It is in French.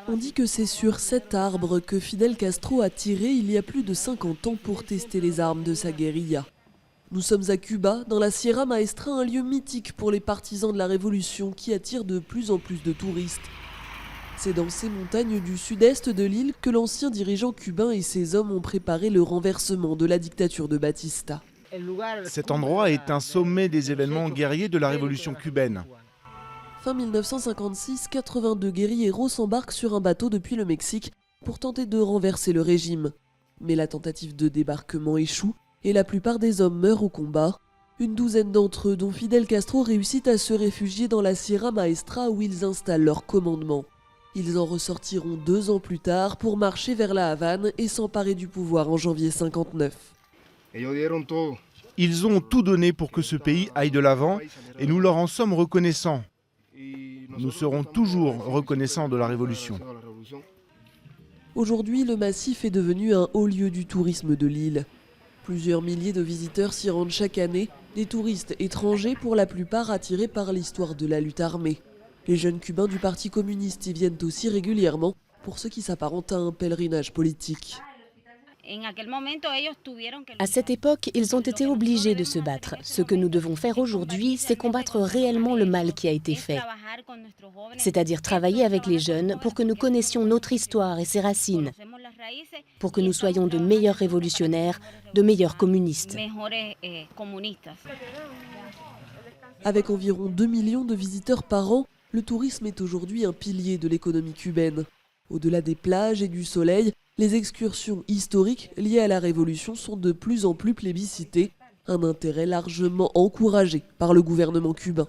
On dit que c'est sur cet arbre que Fidel Castro a tiré il y a plus de 50 ans pour tester les armes de sa guérilla. Nous sommes à Cuba, dans la Sierra Maestra, un lieu mythique pour les partisans de la révolution qui attire de plus en plus de touristes. C'est dans ces montagnes du sud-est de l'île que l'ancien dirigeant cubain et ses hommes ont préparé le renversement de la dictature de Batista. Cet endroit est un sommet des événements guerriers de la révolution cubaine. Fin 1956, 82 guérilleros s'embarquent sur un bateau depuis le Mexique pour tenter de renverser le régime. Mais la tentative de débarquement échoue et la plupart des hommes meurent au combat. Une douzaine d'entre eux, dont Fidel Castro, réussit à se réfugier dans la Sierra Maestra où ils installent leur commandement. Ils en ressortiront 2 ans plus tard pour marcher vers la Havane et s'emparer du pouvoir en janvier 59. Ils ont tout donné pour que ce pays aille de l'avant et nous leur en sommes reconnaissants. Nous serons toujours reconnaissants de la révolution. Aujourd'hui, le massif est devenu un haut lieu du tourisme de l'île. Plusieurs milliers de visiteurs s'y rendent chaque année, des touristes étrangers pour la plupart attirés par l'histoire de la lutte armée. Les jeunes cubains du Parti communiste y viennent aussi régulièrement pour ce qui s'apparente à un pèlerinage politique. À cette époque, ils ont été obligés de se battre. Ce que nous devons faire aujourd'hui, c'est combattre réellement le mal qui a été fait. C'est-à-dire travailler avec les jeunes pour que nous connaissions notre histoire et ses racines, pour que nous soyons de meilleurs révolutionnaires, de meilleurs communistes. Avec environ 2 millions de visiteurs par an, le tourisme est aujourd'hui un pilier de l'économie cubaine. Au-delà des plages et du soleil, les excursions historiques liées à la Révolution sont de plus en plus plébiscitées, un intérêt largement encouragé par le gouvernement cubain.